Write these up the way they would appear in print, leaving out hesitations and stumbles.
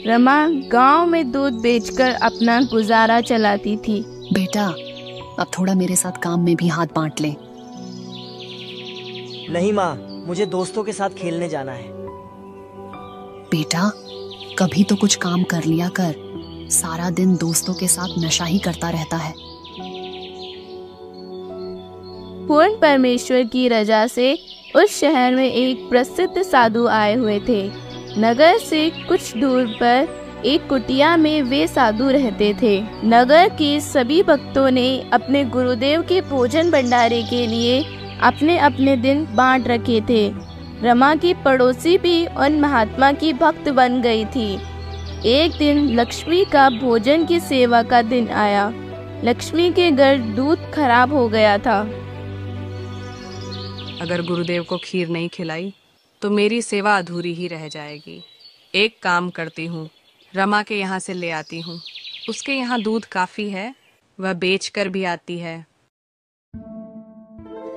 रमा गांव में दूध बेचकर अपना गुजारा चलाती थी। बेटा, अब थोड़ा मेरे साथ काम में भी हाथ बांट ले। नहीं माँ, मुझे दोस्तों के साथ खेलने जाना है। बेटा, कभी तो कुछ काम कर लिया कर। सारा दिन दोस्तों के साथ नशा ही करता रहता है। पूर्ण परमेश्वर की रजा से उस शहर में एक प्रसिद्ध साधु आए हुए थे। नगर से कुछ दूर पर एक कुटिया में वे साधु रहते थे। नगर के सभी भक्तों ने अपने गुरुदेव के भोजन भंडारे के लिए अपने अपने दिन बांट रखे थे। रमा की पड़ोसी भी उन महात्मा की भक्त बन गई थी। एक दिन लक्ष्मी का भोजन की सेवा का दिन आया। लक्ष्मी के घर दूध खराब हो गया था। अगर गुरुदेव को खीर नहीं खिलाई तो मेरी सेवा अधूरी ही रह जाएगी। एक काम करती हूँ, रमा के यहाँ से ले आती हूँ। उसके यहाँ दूध काफी है, वह बेचकर भी आती है।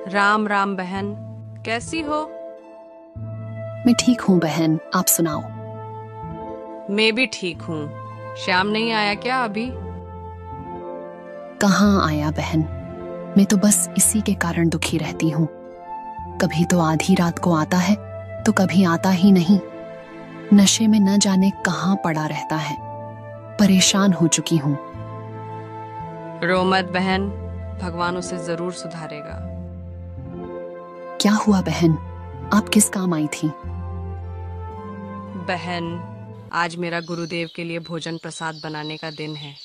राम राम बहन, कैसी हो? मैं ठीक हूँ बहन, आप सुनाओ। मैं भी ठीक हूँ। श्याम नहीं आया क्या अभी? कहाँ आया बहन, मैं तो बस इसी के कारण दुखी रहती हूँ। कभी तो आधी रात को आता है तो कभी आता ही नहीं। नशे में न जाने कहाँ पड़ा रहता है। परेशान हो चुकी हूँ। रो मत बहन, भगवान उसे जरूर सुधारेगा। क्या हुआ बहन, आप किस काम आई थी? बहन, आज मेरा गुरुदेव के लिए भोजन प्रसाद बनाने का दिन है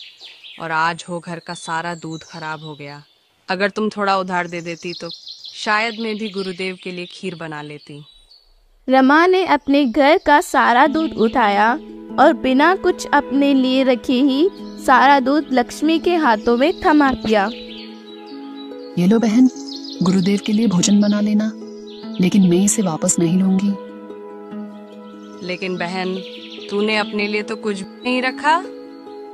और आज हो घर का सारा दूध खराब हो गया। अगर तुम थोड़ा उधार दे देती तो शायद मैं भी गुरुदेव के लिए खीर बना लेती। रमा ने अपने घर का सारा दूध उठाया और बिना कुछ अपने लिए रखे ही सारा दूध लक्ष्मी के हाथों में थमा दिया। ये लो बहन, गुरुदेव के लिए भोजन बना लेना, लेकिन मैं इसे वापस नहीं लूंगी। लेकिन बहन, तूने अपने लिए तो कुछ भी नहीं रखा।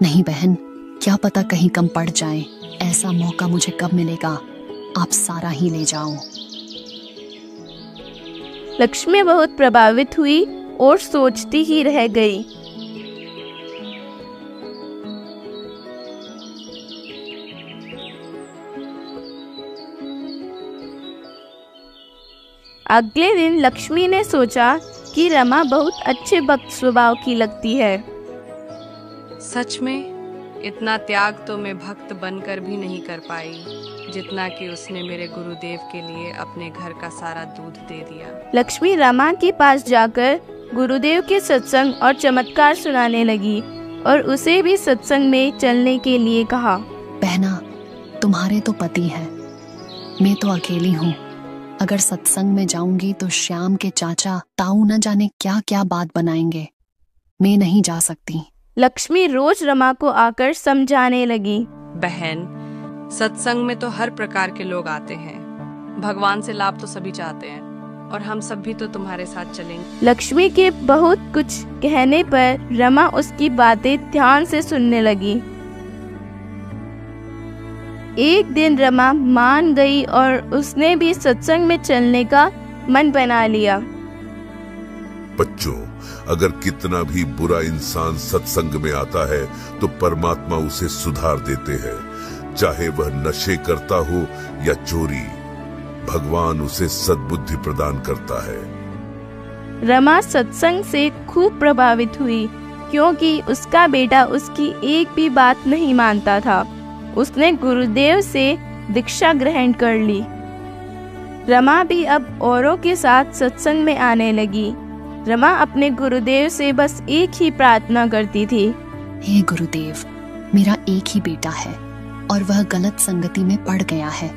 नहीं बहन, क्या पता कहीं कम पड़ जाए। ऐसा मौका मुझे कब मिलेगा? आप सारा ही ले जाओ। लक्ष्मी बहुत प्रभावित हुई और सोचती ही रह गई। अगले दिन लक्ष्मी ने सोचा कि रमा बहुत अच्छे भक्त स्वभाव की लगती है। सच में इतना त्याग तो मैं भक्त बनकर भी नहीं कर पाई जितना कि उसने मेरे गुरुदेव के लिए अपने घर का सारा दूध दे दिया। लक्ष्मी रमा के पास जाकर गुरुदेव के सत्संग और चमत्कार सुनाने लगी और उसे भी सत्संग में चलने के लिए कहा। बहना, तुम्हारे तो पति है, मैं तो अकेली हूँ। अगर सत्संग में जाऊंगी तो श्याम के चाचा ताऊ न जाने क्या क्या बात बनाएंगे। मैं नहीं जा सकती। लक्ष्मी रोज रमा को आकर समझाने लगी। बहन, सत्संग में तो हर प्रकार के लोग आते हैं। भगवान से लाभ तो सभी चाहते हैं और हम सब भी तो तुम्हारे साथ चलेंगे। लक्ष्मी के बहुत कुछ कहने पर रमा उसकी बातें ध्यान से सुनने लगी। एक दिन रमा मान गई और उसने भी सत्संग में चलने का मन बना लिया। बच्चों, अगर कितना भी बुरा इंसान सत्संग में आता है तो परमात्मा उसे सुधार देते हैं। चाहे वह नशे करता हो या चोरी, भगवान उसे सद्बुद्धि प्रदान करता है। रमा सत्संग से खूब प्रभावित हुई क्योंकि उसका बेटा उसकी एक भी बात नहीं मानता था। उसने गुरुदेव से दीक्षा ग्रहण कर ली। रमा भी अब औरों के साथ सत्संग में आने लगी। रमा अपने गुरुदेव से बस एक ही प्रार्थना करती थी। हे गुरुदेव, मेरा एक ही बेटा है और वह गलत संगति में पड़ गया है।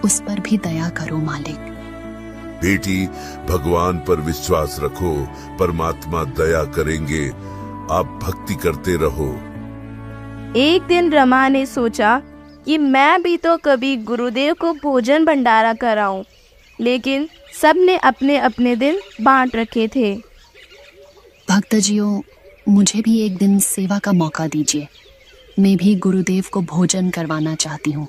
उस पर भी दया करो मालिक। बेटी, भगवान पर विश्वास रखो, परमात्मा दया करेंगे। आप भक्ति करते रहो। एक दिन रमा ने सोचा कि मैं भी तो कभी गुरुदेव को भोजन भंडारा कराऊं, लेकिन सबने अपने अपने दिन बांट रखे थे। भक्तजियों, मुझे भी एक दिन सेवा का मौका दीजिए। मैं भी गुरुदेव को भोजन करवाना चाहती हूँ।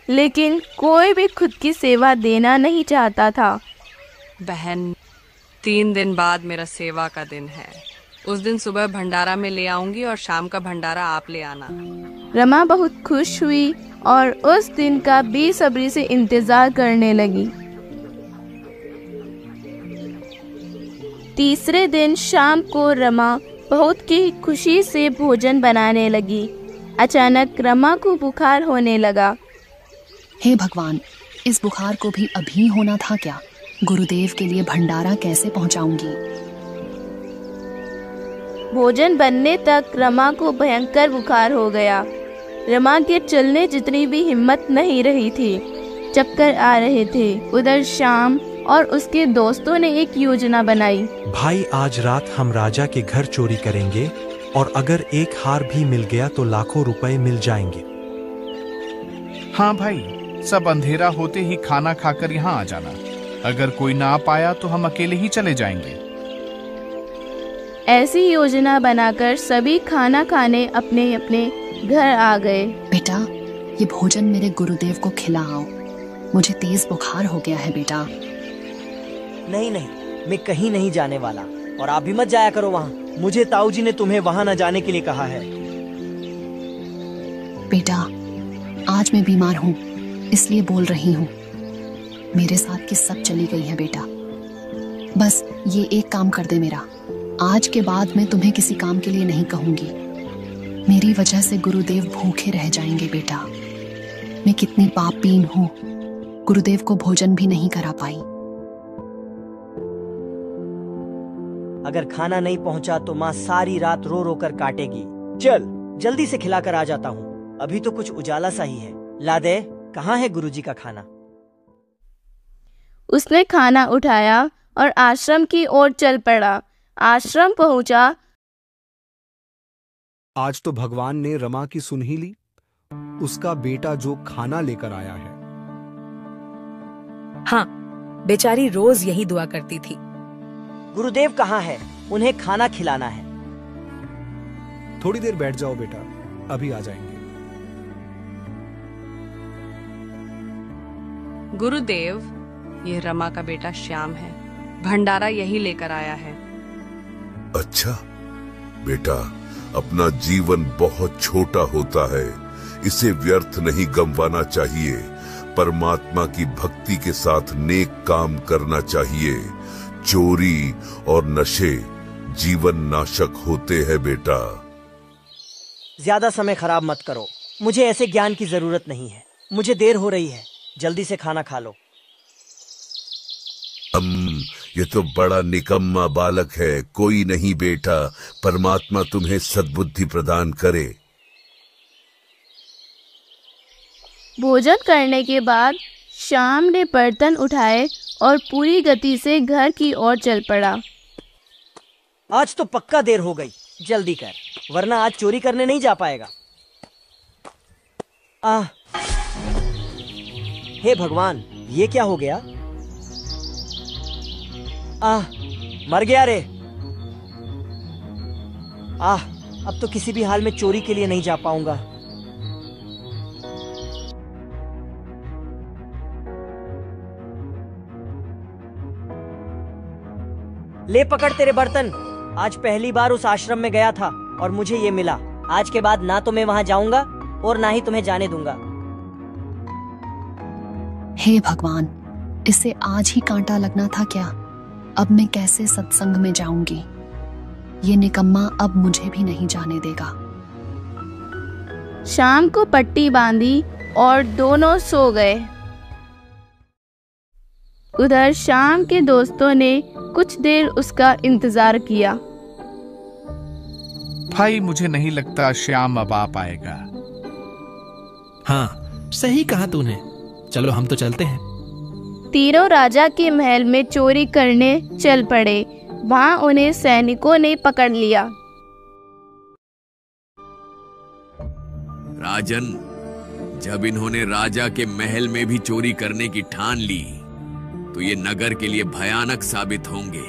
लेकिन कोई भी खुद की सेवा देना नहीं चाहता था। बहन, 3 दिन बाद मेरा सेवा का दिन है। उस दिन सुबह भंडारा में ले आऊंगी और शाम का भंडारा आप ले आना। रमा बहुत खुश हुई और उस दिन का बेसब्री से इंतजार करने लगी। तीसरे दिन शाम को रमा बहुत ही खुशी से भोजन बनाने लगी। अचानक रमा को बुखार होने लगा। हे भगवान, इस बुखार को भी अभी होना था क्या? गुरुदेव के लिए भंडारा कैसे पहुंचाऊंगी? भोजन बनने तक रमा को भयंकर बुखार हो गया। रमा के चलने जितनी भी हिम्मत नहीं रही थी, चक्कर आ रहे थे। उधर श्याम और उसके दोस्तों ने एक योजना बनाई। भाई, आज रात हम राजा के घर चोरी करेंगे और अगर एक हार भी मिल गया तो लाखों रुपए मिल जाएंगे। हाँ भाई, सब अंधेरा होते ही खाना खाकर यहाँ आ जाना। अगर कोई ना आ पाया तो हम अकेले ही चले जाएंगे। ऐसी योजना बनाकर सभी खाना खाने अपने अपने घर आ गए। बेटा, ये भोजन मेरे गुरुदेव को खिलाओ। मुझे तेज बुखार हो गया है बेटा। नहीं नहीं, मैं कहीं नहीं जाने वाला और आप भी मत जाया करो वहाँ। मुझे ताऊ जी ने तुम्हें वहाँ न जाने के लिए कहा है। बेटा, आज मैं बीमार हूँ इसलिए बोल रही हूँ। मेरे साथ की सब चली गई है बेटा। बस ये एक काम कर दे मेरा। आज के बाद मैं तुम्हें किसी काम के लिए नहीं कहूंगी। मेरी वजह से गुरुदेव भूखे रह जाएंगे बेटा। मैं कितनी पापीन हूँ, गुरुदेव को भोजन भी नहीं करा पाई। अगर खाना नहीं पहुंचा तो माँ सारी रात रो रो कर काटेगी। चल जल्दी से खिलाकर आ जाता हूँ। अभी तो कुछ उजाला सा ही है। ला दे, कहाँ है गुरुजी का खाना? उसने खाना उठाया और आश्रम की ओर चल पड़ा। आश्रम पहुंचा। आज तो भगवान ने रमा की सुन ही ली। उसका बेटा जो खाना लेकर आया है। हाँ, बेचारी रोज यही दुआ करती थी। गुरुदेव कहाँ है? उन्हें खाना खिलाना है। थोड़ी देर बैठ जाओ बेटा, अभी आ जाएंगे। गुरुदेव, ये रमा का बेटा श्याम है। भंडारा यही लेकर आया है। अच्छा बेटा, अपना जीवन बहुत छोटा होता है, इसे व्यर्थ नहीं गंवाना चाहिए। परमात्मा की भक्ति के साथ नेक काम करना चाहिए। चोरी और नशे जीवन नाशक होते हैं बेटा। ज्यादा समय खराब मत करो। मुझे ऐसे ज्ञान की जरूरत नहीं है। मुझे देर हो रही है, जल्दी से खाना खा लो। ये तो बड़ा निकम्मा बालक है। कोई नहीं बेटा, परमात्मा तुम्हें सद्बुद्धि प्रदान करे। भोजन करने के बाद श्याम ने बर्तन उठाए और पूरी गति से घर की ओर चल पड़ा। आज तो पक्का देर हो गई। जल्दी कर, वरना आज चोरी करने नहीं जा पाएगा। हे भगवान, ये क्या हो गया? मर गया रे। अब तो किसी भी हाल में चोरी के लिए नहीं जा पाऊंगा। ले पकड़ तेरे बर्तन। आज पहली बार उस आश्रम में गया था और मुझे ये मिला। आज के बाद ना तो मैं वहां जाऊंगा और ना ही तुम्हें जाने दूंगा। हे भगवान, इसे आज ही कांटा लगना था क्या? अब मैं कैसे सत्संग में जाऊंगी? ये निकम्मा अब मुझे भी नहीं जाने देगा। शाम को पट्टी बांधी और दोनों सो गए। उधर शाम के दोस्तों ने कुछ देर उसका इंतजार किया। भाई, मुझे नहीं लगता श्याम अब आ पाएगा। हाँ, सही कहा तूने। चलो हम तो चलते हैं। तीनों राजा के महल में चोरी करने चल पड़े। वहां उन्हें सैनिकों ने पकड़ लिया। राजन, जब इन्होंने राजा के महल में भी चोरी करने की ठान ली तो ये नगर के लिए भयानक साबित होंगे।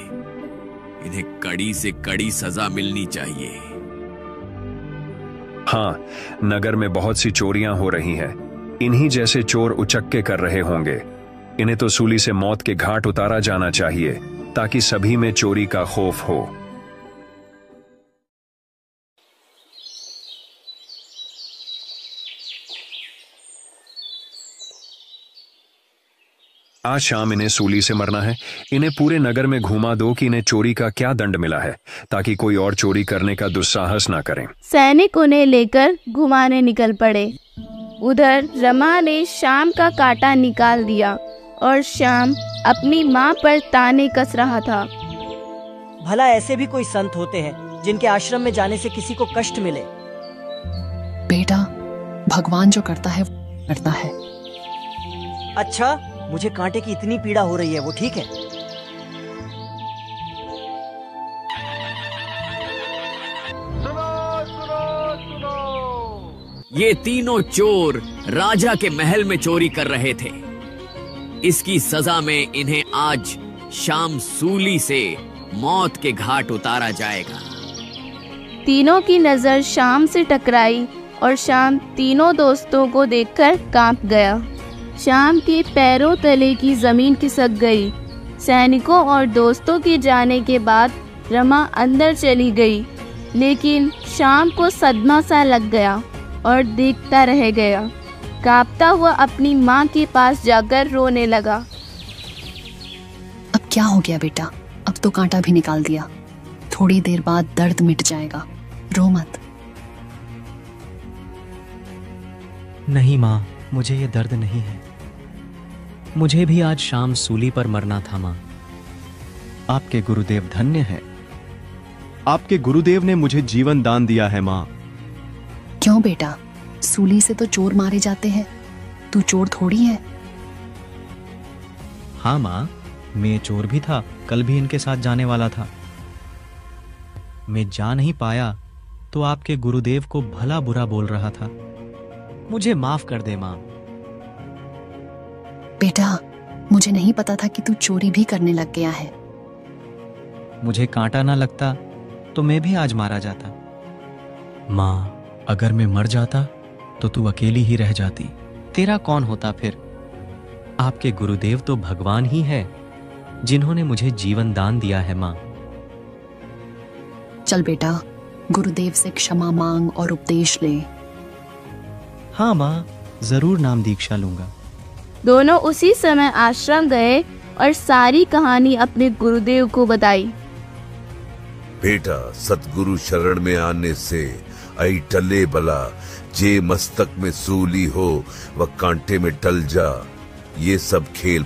इन्हें कड़ी से कड़ी सजा मिलनी चाहिए। हाँ, नगर में बहुत सी चोरियां हो रही हैं। इन्हीं जैसे चोर उचक्के कर रहे होंगे। इन्हें तो सूली से मौत के घाट उतारा जाना चाहिए ताकि सभी में चोरी का खौफ हो। आज शाम इन्हें सूली से मरना है। इन्हें पूरे नगर में घुमा दो कि इन्हें चोरी का क्या दंड मिला है, ताकि कोई और चोरी करने का दुस्साहस ना करें। सैनिक उन्हें लेकर घुमाने निकल पड़े। उधर रमा ने शाम का कांटा निकाल दिया और शाम अपनी माँ पर ताने कस रहा था। भला ऐसे भी कोई संत होते हैं जिनके आश्रम में जाने से किसी को कष्ट मिले? बेटा, भगवान जो करता है वो करता है। अच्छा, मुझे कांटे की इतनी पीड़ा हो रही है, वो ठीक है? ये तीनों चोर राजा के महल में चोरी कर रहे थे। इसकी सजा में इन्हें आज शाम सूली से मौत के घाट उतारा जाएगा। तीनों की नजर शाम से टकराई और शाम तीनों दोस्तों को देखकर कांप गया। शाम के पैरों तले की जमीन खिसक गई। सैनिकों और दोस्तों के जाने के बाद रमा अंदर चली गई, लेकिन शाम को सदमा सा लग गया और देखता रह गया। कांपता हुआ अपनी माँ के पास जाकर रोने लगा। अब क्या हो गया बेटा? अब तो कांटा भी निकाल दिया। थोड़ी देर बाद दर्द मिट जाएगा, रो मत। नहीं माँ, मुझे ये दर्द नहीं है। मुझे भी आज शाम सूली पर मरना था माँ। आपके गुरुदेव धन्य हैं। आपके गुरुदेव ने मुझे जीवन दान दिया है माँ। क्यों बेटा? सूली से तो चोर मारे जाते हैं, तू चोर थोड़ी है। हाँ माँ, मैं चोर भी था, कल भी इनके साथ जाने वाला था। मैं जा नहीं पाया तो आपके गुरुदेव को भला बुरा बोल रहा था। मुझे माफ कर दे माँ। बेटा, मुझे नहीं पता था कि तू चोरी भी करने लग गया है। मुझे कांटा ना लगता तो मैं भी आज मारा जाता। माँ, अगर मैं मर जाता तो तू अकेली ही रह जाती। तेरा कौन होता फिर? आपके गुरुदेव तो भगवान ही है, जिन्होंने मुझे जीवन दान दिया है माँ। चल बेटा, गुरुदेव से क्षमा मांग और उपदेश ले। हाँ माँ, जरूर नाम दीक्षा लूंगा। दोनों उसी समय आश्रम गए और सारी कहानी अपने गुरुदेव को बताई। बेटा, सतगुरु शरण में आने से आई टले बला, जे मस्तक में सूली हो वह कांटे में टल जा। ये सब खेल